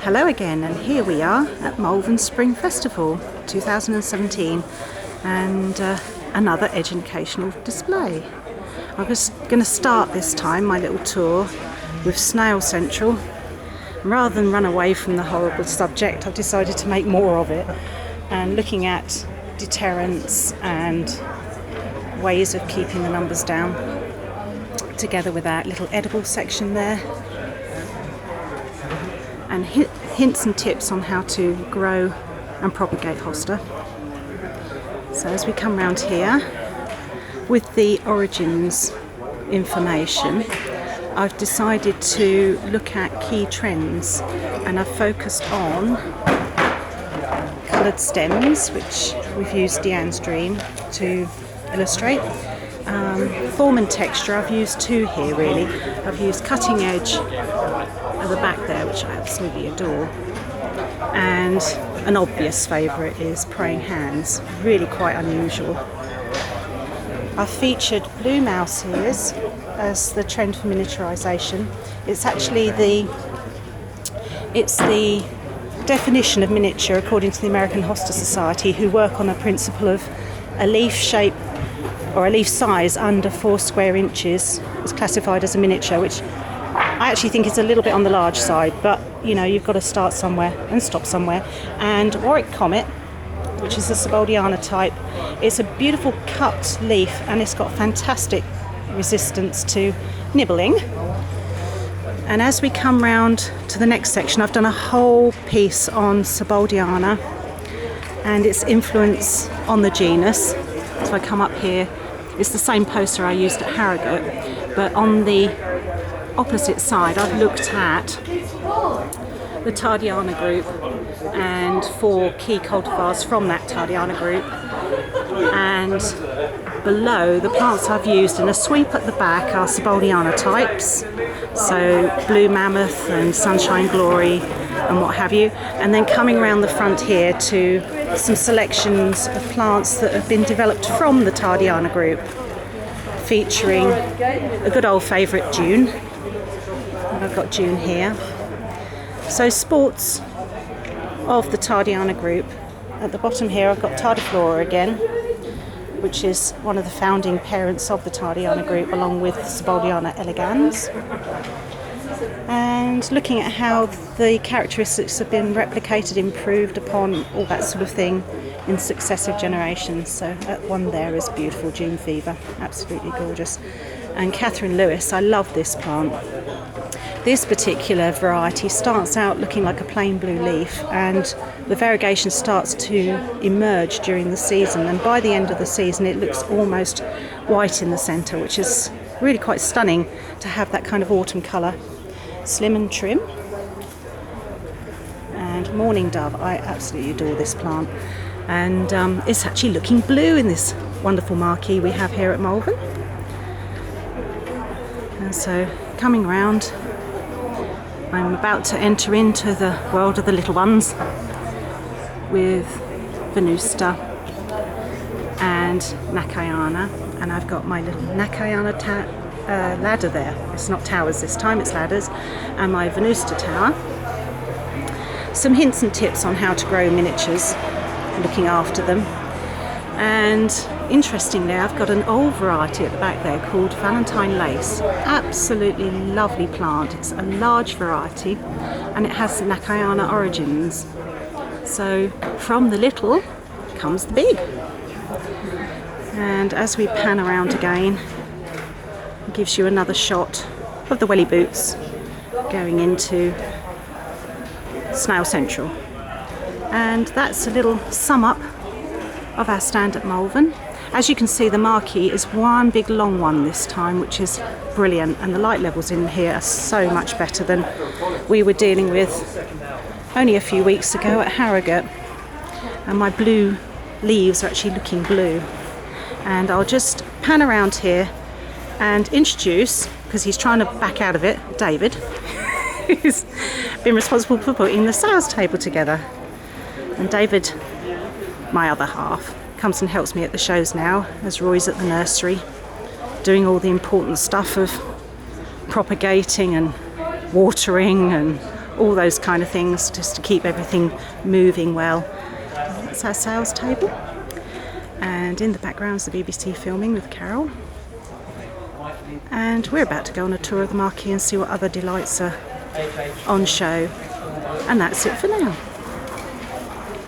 Hello again, and here we are at Malvern Spring Festival 2017 and another educational display. I'm just going to start this time my little tour with Snail Central. Rather than run away from the horrible subject, I've decided to make more of it and looking at deterrence and ways of keeping the numbers down, together with that little edible section there, and hints and tips on how to grow and propagate hosta. So as we come round here with the origins information, I've decided to look at key trends, and I've focused on coloured stems, which we've used Deanne's Dream to illustrate. Form and texture, I've used two here really. I've used Cutting Edge at the back there, which I absolutely adore, and an obvious favourite is Praying Hands, really quite unusual. I've featured blue mouse ears as the trend for miniaturisation. It's actually the definition of miniature according to the American Hosta Society, who work on a principle of a leaf shape or a leaf size under 4 square inches is classified as a miniature, which I actually think is a little bit on the large side, but you know, you've got to start somewhere and stop somewhere. And Warwick Comet, which is the Seboldiana type, it's a beautiful cut leaf and it's got fantastic resistance to nibbling. And as we come round to the next section, I've done a whole piece on Seboldiana and its influence on the genus. So I come up here, it's the same poster I used at Harrogate, but on the opposite side I've looked at the Tardiana group and 4 key cultivars from that Tardiana group, and below the plants I've used in a sweep at the back are Seboldiana types, so Blue Mammoth and Sunshine Glory and what have you, and then coming around the front here to some selections of plants that have been developed from the Tardiana group, featuring a good old favourite, June. And I've got June here. So sports of the Tardiana group. At the bottom here I've got Tardiflora again, which is one of the founding parents of the Tardiana group, along with Seboldiana elegans. And looking at how the characteristics have been replicated, improved upon, all that sort of thing in successive generations. So that one there is beautiful, June Fever, absolutely gorgeous. And Catherine Lewis, I love this plant. This particular variety starts out looking like a plain blue leaf, and the variegation starts to emerge during the season, and by the end of the season it looks almost white in the centre, which is really quite stunning to have that kind of autumn colour. Slim and trim. And Morning Dove, I absolutely adore this plant, and it's actually looking blue in this wonderful marquee we have here at Malvern. And so coming round, I'm about to enter into the world of the little ones with Venusta and Nakayana, and I've got my little Nakayana ladder there. It's not towers this time, it's ladders, and my Venusta tower. Some hints and tips on how to grow miniatures, looking after them. And interestingly, I've got an old variety at the back there called Valentine Lace. Absolutely lovely plant. It's a large variety and it has Nakayana origins. So from the little comes the big. And as we pan around again, it gives you another shot of the welly boots going into Snail Central. And that's a little sum up of our stand at Malvern. As you can see, the marquee is one big long one this time, which is brilliant, and the light levels in here are so much better than we were dealing with only a few weeks ago at Harrogate. And my blue leaves are actually looking blue. And I'll just pan around here and introduce, because he's trying to back out of it, David, who's been responsible for putting the sales table together. And David, my other half, comes and helps me at the shows now, as Roy's at the nursery, doing all the important stuff of propagating and watering and all those kind of things, just to keep everything moving well. That's our sales table, and in the background is the BBC filming with Carol. And we're about to go on a tour of the marquee and see what other delights are on show. And that's it for now.